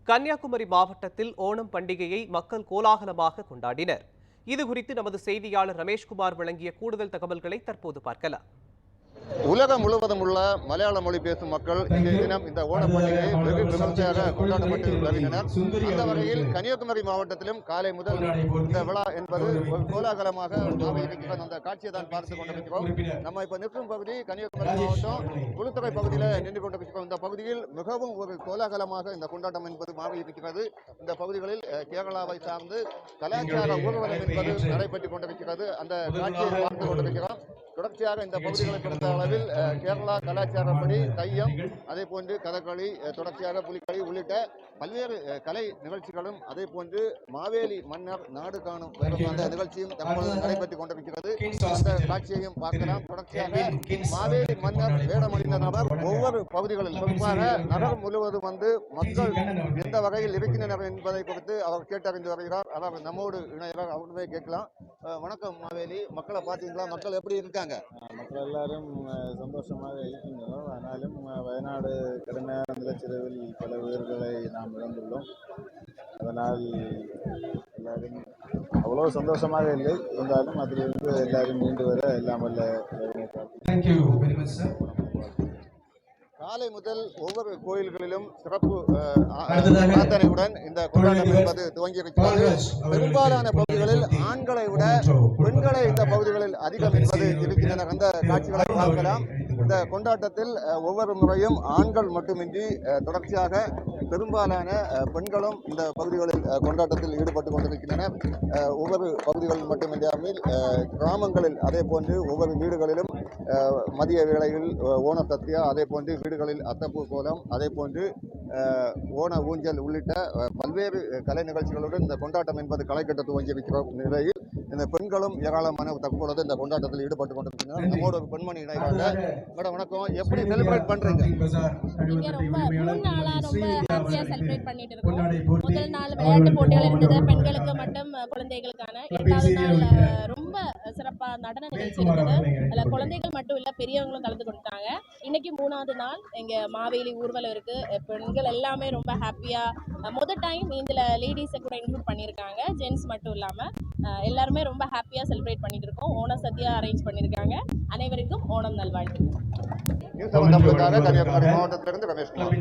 கன்னியாகுமரி மாவட்டத்தில் ஓணம் பண்டிகையை மக்கள் கோலாகலமாக கொண்டாடினர். இதுகுறித்து நமது செய்தியாளர் ரமேஷ்குமார் வழங்கிய கூடுதல் தகவல்களை தற்போது பார்க்கலாம். உலகம் முழுவதும் உள்ள மலையாள மொழி பேசும் மக்கள் இன்றைய தினம் இந்த ஓணம் பண்டிகையை வெகு விமர்சையாக கொண்டாடப்பட்டு வருகின்றனர். அந்த வகையில் கன்னியாகுமரி மாவட்டத்திலும் காலை முதல் இந்த விழா என்பது ஒரு கோலாகலமாக இருக்கிறது. அந்த காட்சியை தான் பார்த்துக் கொண்டிருக்கிறோம். நம்ம இப்ப நிற்கும் பகுதி கன்னியாகுமரி மாவட்டம் குளுத்துறை பகுதியில் நின்று கொண்டிருக்கிறோம். இந்த பகுதியில் மிகவும் ஒரு கோலாகலமாக இந்த கொண்டாட்டம் என்பது மாறி இருக்கிறது. இந்த பகுதிகளில் கேரளாவை சார்ந்து கலாச்சார ஊர்வலம் என்பது நடைபெற்றுக் கொண்டிருக்கிறது. அந்த காட்சியை பார்த்துக் கொண்டிருக்கிறோம். தொடர்ச்சியாக இந்த பகுதிகளை பொறுத்த அளவில் கேரளா கலாச்சாரப்படி தையம், அதே போன்று கதகளி, தொடர்ச்சியாக புலிகளி உள்ளிட்ட பல்வேறு கலை நிகழ்ச்சிகளும், அதே போன்று மாவேலி மன்னர் நாடு காணும் அந்த நிகழ்ச்சியும் தற்போது நடைபெற்றுக் கொண்டிருக்கிறது. அந்த காட்சியையும் பார்க்கலாம். தொடர்ச்சியாக மாவேலி மன்னர் வேடமணிந்த நபர் ஒவ்வொரு பகுதிகளில் குறிப்பாக நகரம் முழுவதும் வந்து மக்கள் எந்த வகையில் இருக்கின்றனர் என்பதை குறித்து அவர் கேட்டறிந்து வருகிறார். அவர் நம்மோடு இணைகிறார். அவருமே கேட்கலாம். வணக்கம் மாவேலி, மக்களை பார்த்தீங்களா? மக்கள் எப்படி இருக்காங்க? மக்கள் எல்லாரும் சந்தோஷமாக இருக்கின்றனர். ஆனாலும் வயநாடு கடுமையான நிலச்சரிவில் பல உயிர்களை நாம் இழந்துள்ளோம். அதனால் எல்லாரும் அவ்வளோ சந்தோஷமாக இல்லை. இருந்தாலும் அதிலிருந்து எல்லாரும் மீண்டு வர எல்லாம் வல்ல காலை முதல் ஒவ்வொரு கோயில்களிலும் சிறப்பு பிரார்த்தனையுடன் இந்த கொண்டாட்டம் என்பது துவங்கியிருக்கிறது. பெரும்பாலான பகுதிகளில் ஆண்களை விட பெண்களை இந்த பகுதிகளில் அதிகம் என்பது இருக்கின்றன. அந்த காட்சிகளை பார்க்கலாம். இந்த கொண்டாட்டத்தில் ஒவ்வொரு முறையும் ஆண்கள் மட்டுமின்றி தொடர்ச்சியாக பெரும்பாலான பெண்களும் இந்த பகுதிகளில் கொண்டாட்டத்தில் ஈடுபட்டு கொண்டிருக்கின்றனர். ஒவ்வொரு பகுதிகளில் மட்டுமின்றாமல் கிராமங்களில் அதே போன்று ஒவ்வொரு வீடுகளிலும் மதிய வேளையில் ஓணத்தத்தியா, அதே போன்று வீடுகளில் அத்தப்பூ கோலம், அதே போன்று ஓண ஊஞ்சல் உள்ளிட்ட பல்வேறு கலை நிகழ்ச்சிகளுடன் இந்த கொண்டாட்டம் என்பது களை கட்ட துவங்கியிருக்கிற நிலையில் இந்த பெண்களும் ஏராளமான தற்பொழுது இந்த கொண்டாட்டத்தில் ஈடுபட்டு கொண்டிருக்கின்றனர். நம்மோட ஒரு பெண்மணி இணைகிறாங்க. மேடம் வணக்கம், எப்படி செலிப்ரேட் பண்றீங்க? முதல் நாள் விளையாட்டு போட்டிகள் இருந்தது, பெண்களுக்கு மட்டும் குழந்தைகளுக்கான. இரண்டாவது நாள் ரொம்ப சிறப்பா நடன நிகழ்ச்சி இருந்தது. அதுல குழந்தைகள் மட்டும் இல்ல, பெரியவங்களும் கலந்து கொடுத்தாங்க. இன்னைக்கு மூணாவது நாள் இங்க மாவேலி ஊர்வலம் இருக்கு. பெண்கள் எல்லாமே ரொம்ப ஹாப்பியா முதல் டைம் இதுல லேடிஸை கூட இன்க்ளூட் பண்ணியிருக்காங்க, ஜென்ட்ஸ் மட்டும் இல்லாம எல்லாருமே ரொம்ப ஹாப்பியா செலிப்ரேட் பண்ணிட்டு இருக்கோம். ஓண சத்யா அரேஞ்ச் பண்ணியிருக்காங்க. அனைவருக்கும் ஓணம் நல்வாழ்த்து. கன்னியாகுமரி மாவட்டத்திலிருந்து ரமேஷ்குமார்.